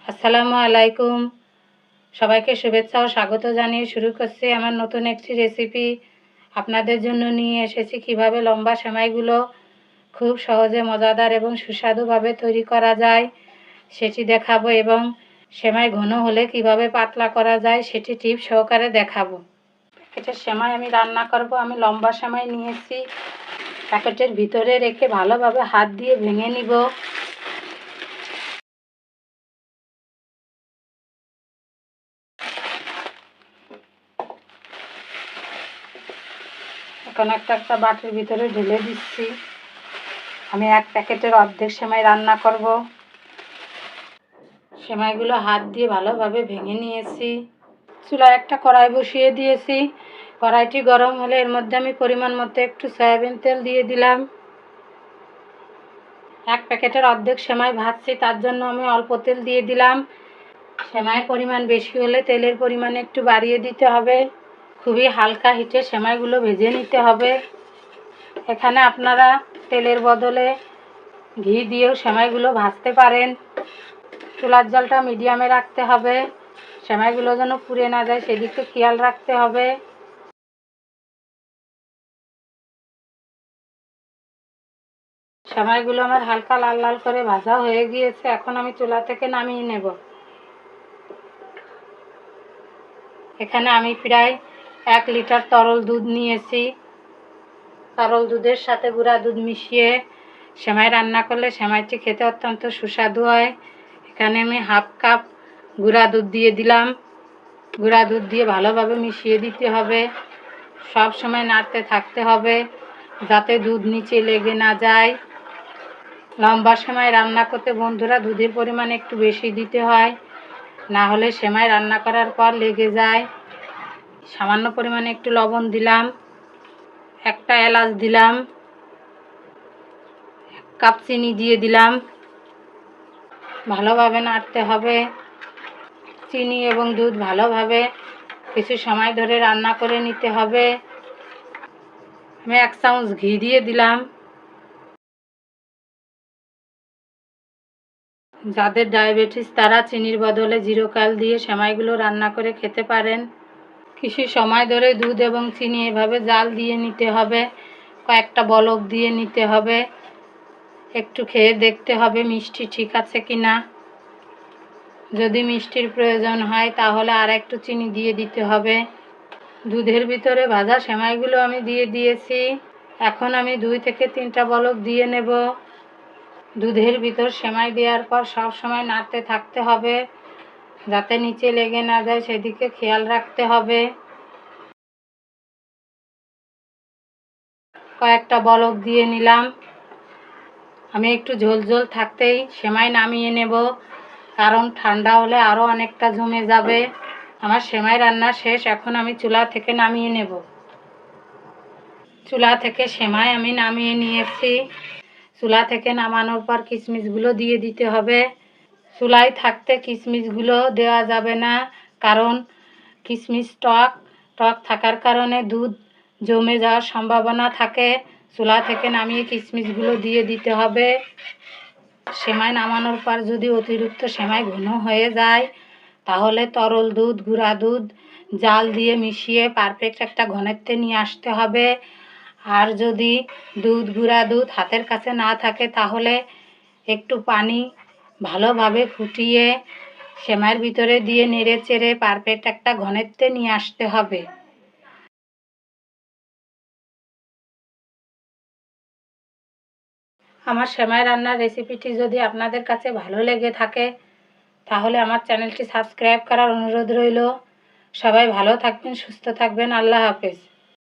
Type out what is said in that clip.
আসসালামু আলাইকুম। সবাইকে শুভেচ্ছা ও স্বাগত জানিয়ে শুরু করছি আমার নতুন একটি রেসিপি। আপনাদের জন্য নিয়ে এসেছি কিভাবে লম্বা সেমাইগুলো খুব সহজে মজাদার এবং সুস্বাদুভাবে তৈরি করা যায় সেটি দেখাবো, এবং সেমাই ঘন হলে কিভাবে পাতলা করা যায় সেটি টিপ সহকারে দেখাবো। প্যাকেটের সেমাই আমি রান্না করব। আমি লম্বা সেমাই নিয়েছি, প্যাকেটের ভিতরে রেখে ভালোভাবে হাত দিয়ে ভেঙে নিব। এখন একটা বাটির ভিতরে ঢেলে দিচ্ছি। আমি এক প্যাকেটের অর্ধেক সেমাই রান্না করব। সেমাইগুলো হাত দিয়ে ভালোভাবে ভেঙে নিয়েছি। চুলায় একটা কড়াই বসিয়ে দিয়েছি। কড়াইটি গরম হলে এর মধ্যে আমি পরিমাণ মতো একটু সয়াবিন তেল দিয়ে দিলাম। এক প্যাকেটের অর্ধেক সেমাই ভাজছি, তার জন্য আমি অল্প তেল দিয়ে দিলাম। সেমাইয়ের পরিমাণ বেশি হলে তেলের পরিমাণ একটু বাড়িয়ে দিতে হবে। খুবই হালকা হিটে সেমাইগুলো ভেজে নিতে হবে। এখানে আপনারা তেলের বদলে ঘি দিয়েও সেমাইগুলো ভাজতে পারেন। চুলার জালটা মিডিয়ামে রাখতে হবে, সেমাইগুলো যেন পুড়ে না যায় সেদিকে খেয়াল রাখতে হবে। সেমাইগুলো আমার হালকা লাল লাল করে ভাজা হয়ে গিয়েছে। এখন আমি চুলা থেকে নামিয়ে নেব। এখানে আমি প্রায় 1 লিটার তরল দুধ নিয়েছি। তরল দুধের সাথে গুঁড়া দুধ মিশিয়ে সেমাই রান্না করলে সেমাইটি খেতে অত্যন্ত সুস্বাদু হয়। এখানে আমি হাফ কাপ গুঁড়া দুধ দিয়ে দিলাম। গুঁড়া দুধ দিয়ে ভালোভাবে মিশিয়ে দিতে হবে। সব সময় নাড়তে থাকতে হবে যাতে দুধ নিচে লেগে না যায়। লম্বা সেমাই রান্না করতে বন্ধুরা দুধের পরিমাণ একটু বেশি দিতে হয়, না হলে সেমাই রান্না করার পর লেগে যায়। সামান্য পরিমাণে একটু লবণ দিলাম, একটা এলাচ দিলাম, 1 কাপ চিনি দিয়ে দিলাম। ভালোভাবে নাড়তে হবে। চিনি এবং দুধ ভালোভাবে কিছু সময় ধরে রান্না করে নিতে হবে। আমি 1 চামচ ঘি দিয়ে দিলাম। যাদের ডায়াবেটিস তারা চিনির বদলে জিরোকাল দিয়ে সেমাইগুলো রান্না করে খেতে পারেন। কিছু সময় ধরে দুধ এবং চিনি এভাবে জাল দিয়ে নিতে হবে, কয়েকটা বলক দিয়ে নিতে হবে। একটু খেয়ে দেখতে হবে মিষ্টি ঠিক আছে কি না। যদি মিষ্টির প্রয়োজন হয় তাহলে আর একটু চিনি দিয়ে দিতে হবে। দুধের ভিতরে ভাজা সেমাইগুলো আমি দিয়ে দিয়েছি। এখন আমি 2 থেকে 3টা বলক দিয়ে নেব। দুধের ভিতর সেমাই দেওয়ার পর সব সময় নাড়তে থাকতে হবে যাতে নিচে লেগে না যায় সেদিকে খেয়াল রাখতে হবে। কয়েকটা বলক দিয়ে নিলাম। আমি একটু ঝোল ঝোল থাকতেই সেমাই নামিয়ে নেব, কারণ ঠান্ডা হলে আরও অনেকটা জমে যাবে। আমার সেমাই রান্না শেষ। এখন আমি চুলা থেকে নামিয়ে নেব। চুলা থেকে সেমাই আমি নামিয়ে নিয়েছি। চুলা থেকে নামানোর পর কিশমিশগুলো দিয়ে দিতে হবে। চুলায় থাকতে কিশমিশগুলো দেওয়া যাবে না, কারণ কিশমিশ টক থাকার কারণে দুধ জমে যাওয়ার সম্ভাবনা থাকে। চুলা থেকে নামিয়ে কিশমিশগুলো দিয়ে দিতে হবে। সেমাই নামানোর পর যদি অতিরিক্ত সেমাই ঘন হয়ে যায় তাহলে তরল দুধ গুঁড়া দুধ জাল দিয়ে মিশিয়ে পারফেক্ট একটা ঘনত্বে নিয়ে আসতে হবে। আর যদি দুধ গুঁড়া দুধ হাতের কাছে না থাকে তাহলে একটু পানি ভালোভাবে ফুটিয়ে সেমাইয়ের ভিতরে দিয়ে নেড়ে চেড়ে পারফেক্ট একটা ঘনত্বে নিয়ে আসতে হবে। আমার সেমাই রান্নার রেসিপিটি যদি আপনাদের কাছে ভালো লেগে থাকে তাহলে আমার চ্যানেলটি সাবস্ক্রাইব করার অনুরোধ রইল। সবাই ভালো থাকবেন, সুস্থ থাকবেন। আল্লাহ হাফেজ।